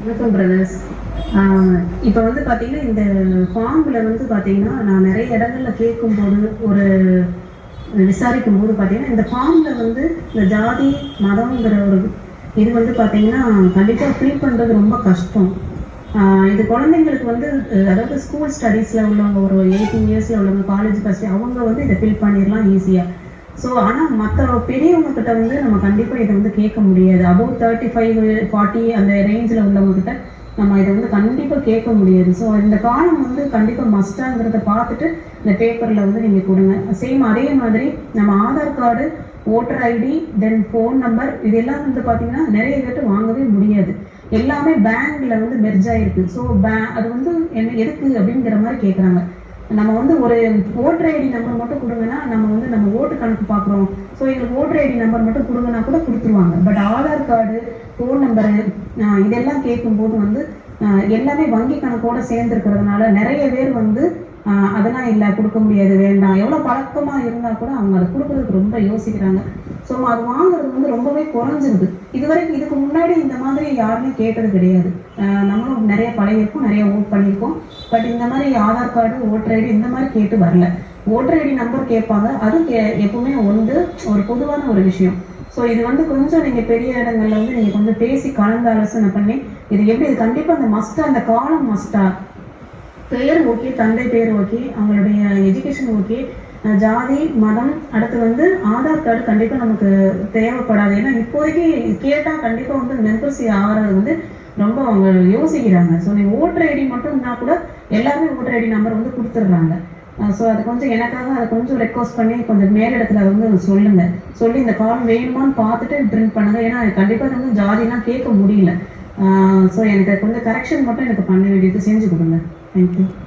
வணக்கம் பிரதர்ஸ். இப்போ வந்து பார்த்தீங்கன்னா இந்த ஃபார்மில் வந்து பார்த்தீங்கன்னா நான் நிறைய இடங்கள்ல கேட்கும்போது ஒரு விசாரிக்கும் போது பார்த்தீங்கன்னா இந்த ஃபார்மில் வந்து இந்த ஜாதி மதம்ங்கிற ஒரு இது வந்து பார்த்தீங்கன்னா கண்டிப்பாக ஃபில் பண்ணுறது ரொம்ப கஷ்டம். இது குழந்தைங்களுக்கு வந்து அதாவது ஸ்கூல் ஸ்டடீஸில் உள்ளவங்க ஒரு 18 இயர்ஸில் உள்ளவங்க காலேஜ் ஃபஸ்ட்டு அவங்க வந்து இதை ஃபில் பண்ணிடலாம் ஈஸியாக. ஸோ ஆனால் மற்ற பெரியவங்க கிட்ட வந்து நம்ம கண்டிப்பாக இதை வந்து கேட்க முடியாது. அபவ் 35 40 அந்த ரேஞ்சில் உள்ளவங்க கிட்ட நம்ம இதை வந்து கண்டிப்பாக கேட்க முடியாது. ஸோ இந்த காலம் வந்து கண்டிப்பாக மஸ்டாங்கிறத பார்த்துட்டு இந்த பேப்பரில் வந்து நீங்கள் கொடுங்க. சேம் அதே மாதிரி நம்ம Aadhaar card, voter ID, then phone number இதெல்லாம் வந்து பார்த்தீங்கன்னா நிறைய பேர்ட்டு வாங்கவே முடியாது. எல்லாமே பேங்க்ல வந்து மெர்ஜ் ஆயிருக்கு. ஸோ அது வந்து என்ன எதுக்கு அப்படிங்கிற மாதிரி கேட்குறாங்க. நம்ம வந்து ஒரு ஓட்டர் ஐடி நம்பர் மட்டும் கொடுங்கன்னா நம்ம ஓட்டு கணக்கு பார்க்குறோம், ஸோ எங்களுக்கு ஓட்டர் ஐடி நம்பர் மட்டும் கொடுங்கன்னா கூட கொடுத்துருவாங்க. But Aadhaar card, phone number இதெல்லாம் கேட்கும்போது வந்து எல்லாமே வங்கி கணக்கோட சேர்ந்துருக்கிறதுனால நிறைய பேர் வந்து அதெல்லாம் இல்லை கொடுக்க முடியாது, வேண்டாம், எவ்வளோ பழக்கமாக இருந்தால் கூட அவங்க அதை கொடுக்கறதுக்கு ரொம்ப யோசிக்கிறாங்க. ஸோ அது வாங்குறது வந்து ரொம்பவே குறைஞ்சிருது. இதுவரைக்கும் இதுக்கு முன்னாடி இந்த மாதிரி யாருமே கேட்டது கிடையாது. நம்மளும் நிறைய பழகிருக்கோம், நிறைய ஓட் பண்ணியிருக்கோம். பட் இந்த மாதிரி ஆதார் கார்டு, ஓட்டர் ஐடி இந்த மாதிரி கேட்டு வரல. ஓட்டர் ஐடி நம்பர் கேட்பாங்க, அது எப்பவுமே வந்து ஒரு பொதுவான ஒரு விஷயம். ஸோ இது வந்து கொஞ்சம் நீங்கள் பெரிய இடங்கள்ல வந்து நீங்கள் கொஞ்சம் பேசி கலந்து ஆலோசனை பண்ணி இது எப்படி இது கண்டிப்பாக அந்த மஸ்டா, அந்த காலம் மஸ்டா, பேர் ஓகே, தந்தை பேர் ஓகே, அவங்களுடைய எஜுகேஷன் ஓகே, ஜாதி மதம், அடுத்து வந்து ஆதார் கார்டு கண்டிப்பாக நமக்கு தேவைப்படாது. ஏன்னா இப்போதைக்கு கேட்டால் கண்டிப்பாக வந்து மெம்பர்ஷிப் ஆகிறது வந்து ரொம்ப அவங்க யோசிக்கிறாங்க. ஸோ நீங்கள் ஓட்டர் ஐடி மட்டும்னா கூட எல்லாருமே ஓட்டர் ஐடி நம்பர் வந்து கொடுத்துட்றாங்க. ஸோ அது கொஞ்சம் எனக்காக அதை கொஞ்சம் ரெக்வஸ்ட் பண்ணி கொஞ்சம் மேலிடத்துல அதை வந்து சொல்லுங்க, சொல்லி இந்த காலம் வேணுமான்னு பார்த்துட்டு பிரிண்ட் பண்ணுங்க. ஏன்னா கண்டிப்பாக வந்து ஜாதிலாம் கேட்க முடியல. ஸோ எனக்கு கொஞ்சம் கரெக்ஷன் மட்டும் எனக்கு பண்ண வேண்டியது செஞ்சு கொடுங்க. தேங்க்யூ.